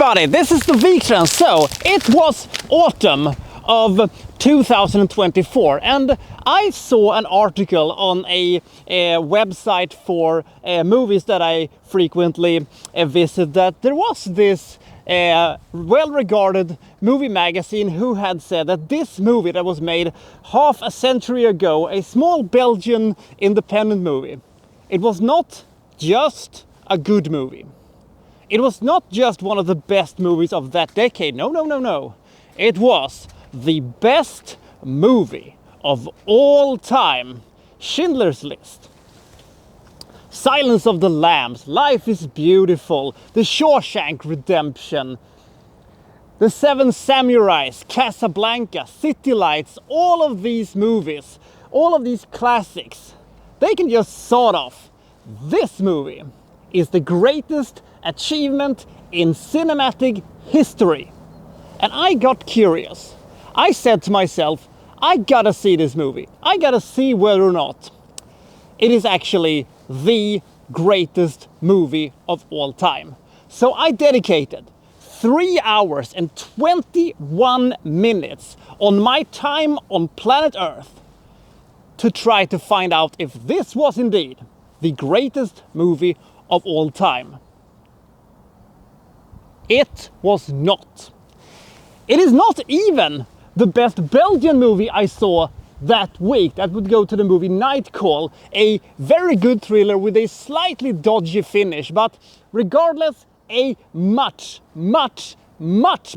everybody, this is the Wikstrand. So it was autumn of 2024 and I saw an article on a website for movies that I frequently visit, that there was this well-regarded movie magazine who had said that this movie that was made half a century ago, a small Belgian independent movie, it was not just a good movie. It was not just one of the best movies of that decade. No. It was the best movie of all time. Schindler's List, Silence of the Lambs, Life is Beautiful, The Shawshank Redemption, The Seven Samurais, Casablanca, City Lights, all of these movies, all of these classics, they can just sort of, this movie is the greatest achievement in cinematic history. And I got curious. I said to myself, I gotta see this movie. I gotta see whether or not it is actually the greatest movie of all time. So I dedicated 3 hours and 21 minutes on my time on planet Earth to try to find out if this was indeed the greatest movie of all time. It was not. It is not even the best Belgian movie I saw that week. That would go to the movie Night Call, a very good thriller with a slightly dodgy finish, but regardless, a much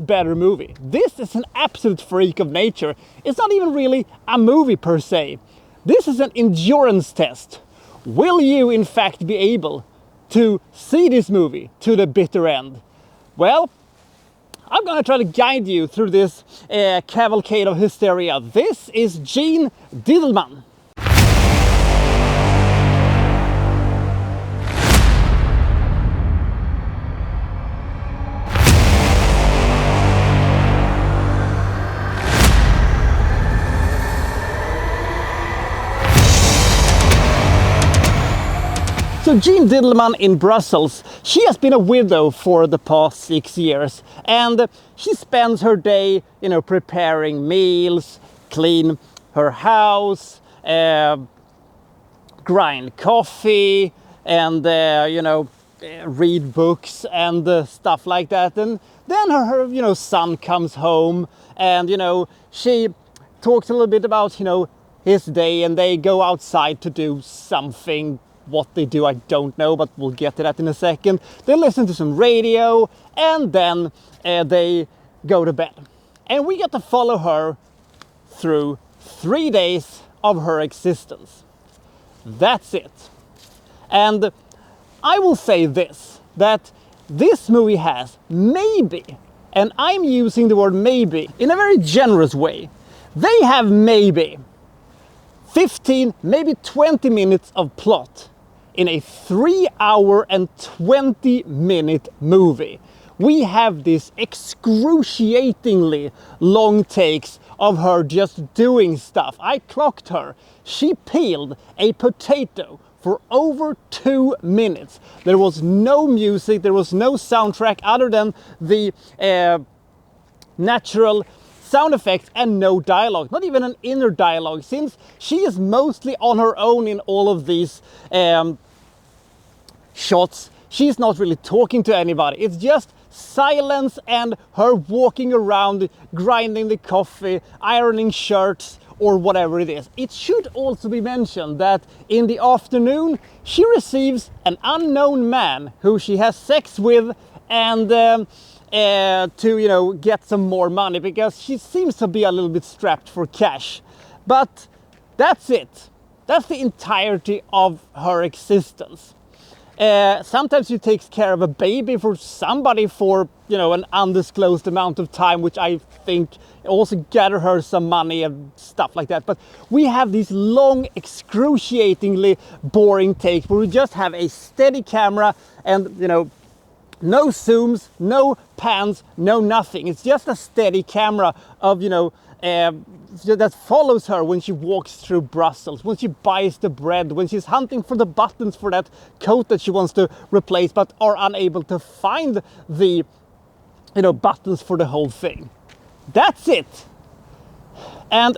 better movie. This is an absolute freak of nature. It's not even really a movie per se. This is an endurance test. Will you in fact be able to see this movie to the bitter end? Well, I'm gonna try to guide you through this cavalcade of hysteria. This is Jeanne Dielman. So Jeanne Dielman in Brussels, she has been a widow for the past 6 years, and she spends her day, preparing meals, clean her house, grind coffee, and read books and stuff like that. And then her son comes home, and she talks a little bit about his day, and they go outside to do something. What they do, I don't know, but we'll get to that in a second. They listen to some radio, and then they go to bed. And we get to follow her through 3 days of her existence. That's it. And I will say this, that this movie has maybe, and I'm using the word maybe in a very generous way, they have maybe 15, maybe 20 minutes of plot in a 3 hour and 20 minute movie. We have this excruciatingly long takes of her just doing stuff. I clocked her. She peeled a potato for over 2 minutes. There was no music, there was no soundtrack other than the natural sound effects and no dialogue, not even an inner dialogue, since she is mostly on her own in all of these shots. She's not really talking to anybody. It's just silence and her walking around, grinding the coffee, ironing shirts, or whatever it is. It should also be mentioned that in the afternoon she receives an unknown man who she has sex with, and to get some more money, because she seems to be a little bit strapped for cash. But that's it. That's the entirety of her existence. Sometimes she takes care of a baby for somebody for an undisclosed amount of time, which I think also gather her some money and stuff like that. But we have these long, excruciatingly boring takes where we just have a steady camera and no zooms, no pans, no nothing. It's just a steady camera of that follows her when she walks through Brussels, when she buys the bread, when she's hunting for the buttons for that coat that she wants to replace but are unable to find the buttons for the whole thing. That's it. And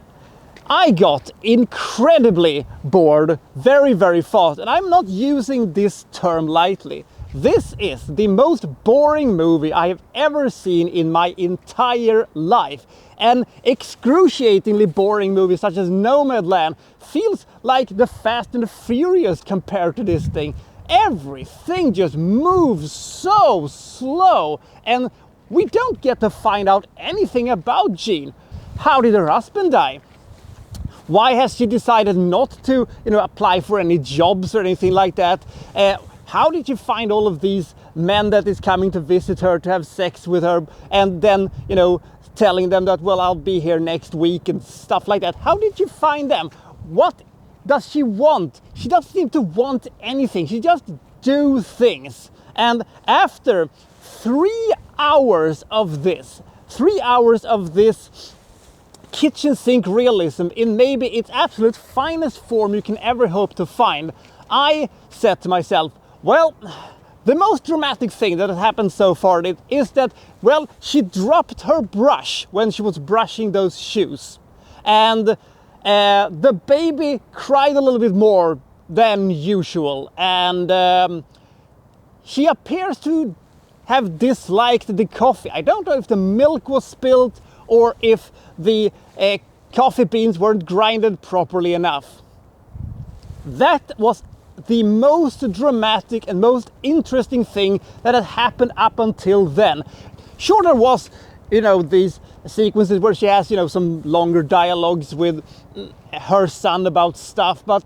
I got incredibly bored very, very fast. And I'm not using this term lightly. This is the most boring movie I have ever seen in my entire life. An excruciatingly boring movie such as Nomadland feels like the Fast and the Furious compared to this thing. Everything just moves so slow, and we don't get to find out anything about Jeanne. How did her husband die? Why has she decided not to, apply for any jobs or anything like that? How did you find all of these men that is coming to visit her, to have sex with her, and then, telling them that, well, I'll be here next week and stuff like that? How did you find them? What does she want? She doesn't seem to want anything. She just do things. And after 3 hours of this, 3 hours of this kitchen sink realism in maybe its absolute finest form you can ever hope to find, I said to myself, well, the most dramatic thing that has happened so far is that, well, she dropped her brush when she was brushing those shoes. And the baby cried a little bit more than usual. And she appears to have disliked the coffee. I don't know if the milk was spilled or if the coffee beans weren't grinded properly enough. That was the most dramatic and most interesting thing that had happened up until then. Sure, there was, these sequences where she has, some longer dialogues with her son about stuff, but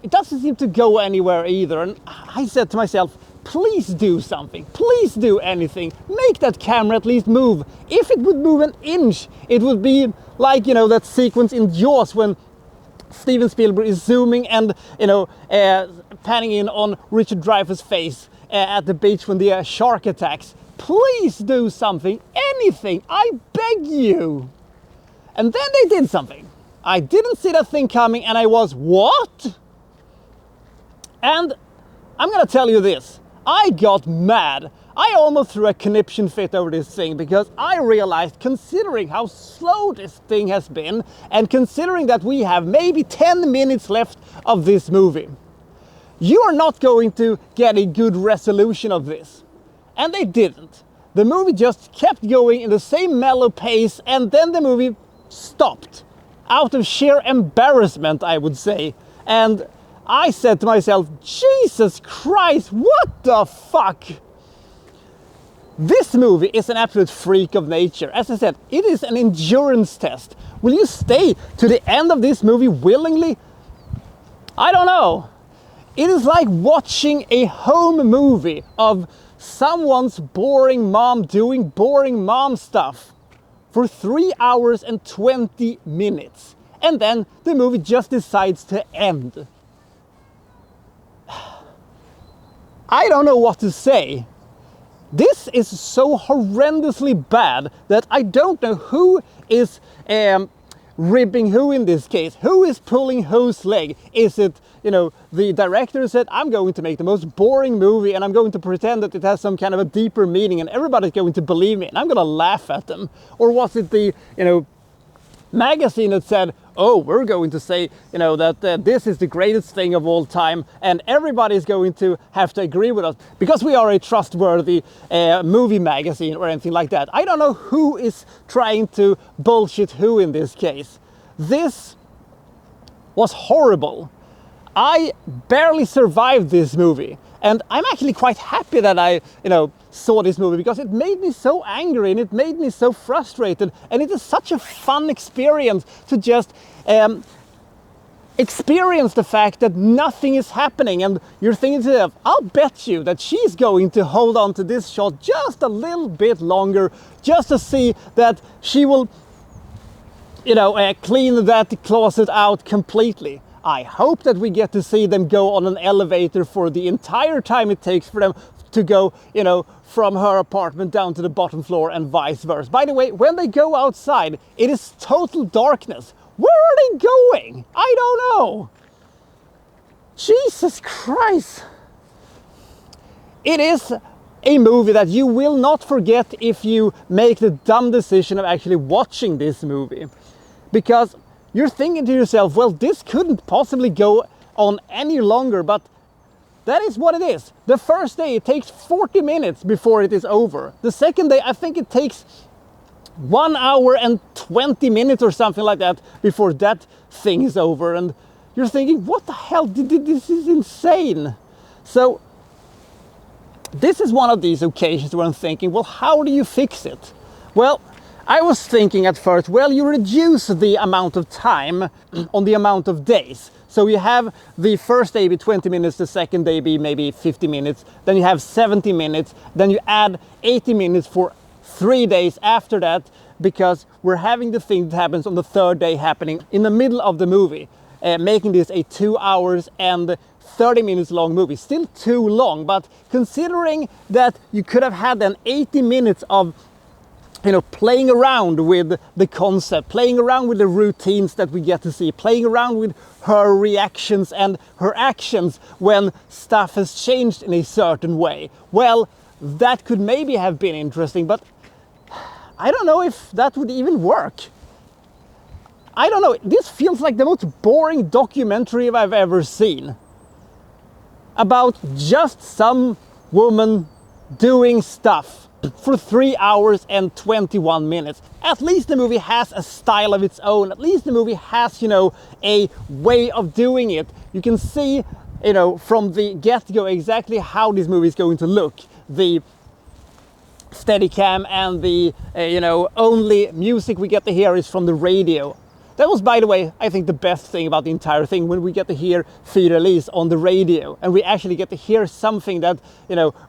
it doesn't seem to go anywhere either. And I said to myself, please do something, please do anything, make that camera at least move. If it would move an inch, it would be like, that sequence in Jaws when Steven Spielberg is zooming and, panning in on Richard Dreyfuss' face at the beach when the shark attacks. Please do something, anything, I beg you. And then they did something. I didn't see that thing coming and I was, what? And I'm gonna tell you this, I got mad. I almost threw a conniption fit over this thing because I realized, considering how slow this thing has been and considering that we have maybe 10 minutes left of this movie, you are not going to get a good resolution of this. And they didn't. The movie just kept going in the same mellow pace, and then the movie stopped. Out of sheer embarrassment, I would say. And I said to myself, Jesus Christ, what the fuck? This movie is an absolute freak of nature. As I said, it is an endurance test. Will you stay to the end of this movie willingly? I don't know. It is like watching a home movie of someone's boring mom doing boring mom stuff for 3 hours and 20 minutes. And then the movie just decides to end. I don't know what to say. This is so horrendously bad that I don't know who is ribbing who in this case. Who is pulling whose leg? Is it, the director said, I'm going to make the most boring movie and I'm going to pretend that it has some kind of a deeper meaning and everybody's going to believe me and I'm going to laugh at them? Or was it the, magazine that said, oh, we're going to say, that this is the greatest thing of all time and everybody's going to have to agree with us because we are a trustworthy movie magazine or anything like that. I don't know who is trying to bullshit who in this case. This was horrible. I barely survived this movie. And I'm actually quite happy that I, saw this movie because it made me so angry and it made me so frustrated. And it is such a fun experience to just experience the fact that nothing is happening. And you're thinking to yourself, I'll bet you that she's going to hold on to this shot just a little bit longer just to see that she will, clean that closet out completely. I hope that we get to see them go on an elevator for the entire time it takes for them to go, from her apartment down to the bottom floor and vice versa. By the way, when they go outside, it is total darkness. Where are they going? I don't know. Jesus Christ. It is a movie that you will not forget if you make the dumb decision of actually watching this movie. Because you're thinking to yourself, well, this couldn't possibly go on any longer, but that is what it is. The first day it takes 40 minutes before it is over. The second day I think it takes 1 hour and 20 minutes or something like that before that thing is over. And you're thinking, what the hell, this is insane. So this is one of these occasions where I'm thinking, well, how do you fix it? Well, I was thinking at first, well, you reduce the amount of time on the amount of days. So you have the first day be 20 minutes, the second day be maybe 50 minutes, then you have 70 minutes, then you add 80 minutes for 3 days after that, because we're having the thing that happens on the third day happening in the middle of the movie, making this a 2 hours and 30 minutes long movie. Still too long, but considering that you could have had then 80 minutes of playing around with the concept, playing around with the routines that we get to see, playing around with her reactions and her actions when stuff has changed in a certain way. Well, that could maybe have been interesting, but I don't know if that would even work. I don't know, this feels like the most boring documentary I've ever seen. About just some woman doing stuff for 3 hours and 21 minutes. At least the movie has a style of its own. At least the movie has, a way of doing it. You can see, from the get-go exactly how this movie is going to look. The Steadicam and the, only music we get to hear is from the radio. That was, by the way, I think the best thing about the entire thing, when we get to hear Fy Release on the radio, and we actually get to hear something that,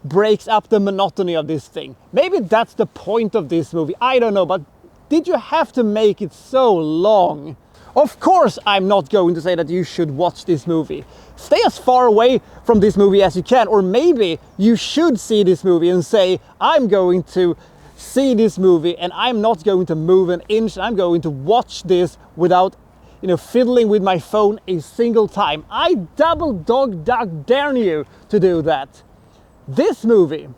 breaks up the monotony of this thing. Maybe that's the point of this movie, I don't know, but did you have to make it so long? Of course, I'm not going to say that you should watch this movie. Stay as far away from this movie as you can, or maybe you should see this movie and say, I'm going to see this movie and I'm not going to move an inch. I'm going to watch this without fiddling with my phone a single time. I double dog dare you to do that. This movie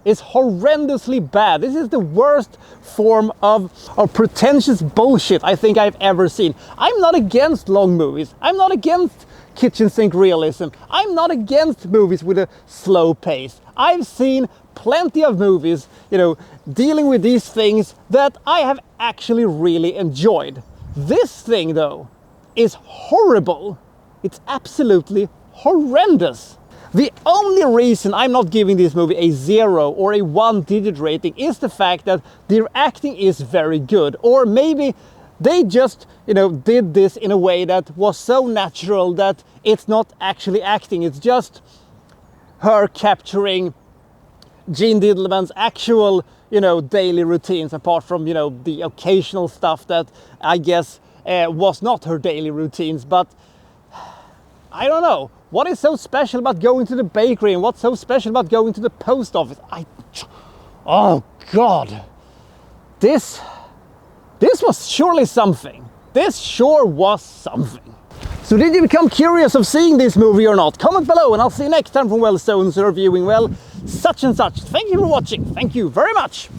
is horrendously bad. This is the worst form of pretentious bullshit I think I've ever seen. I'm not against long movies. I'm not against kitchen sink realism. I'm not against movies with a slow pace. I've seen plenty of movies, dealing with these things that I have actually really enjoyed. This thing, though, is horrible. It's absolutely horrendous. The only reason I'm not giving this movie a 0 or a 1-digit rating is the fact that their acting is very good. Or maybe they just, did this in a way that was so natural that it's not actually acting. It's just her capturing Jeanne Dielman's actual, daily routines, apart from, the occasional stuff that I guess was not her daily routines. But I don't know. What is so special about going to the bakery, and what's so special about going to the post office? Oh God. This was surely something. This sure was something. So did you become curious of seeing this movie or not? Comment below and I'll see you next time from Well Stones reviewing, well, such and such. Thank you for watching. Thank you very much.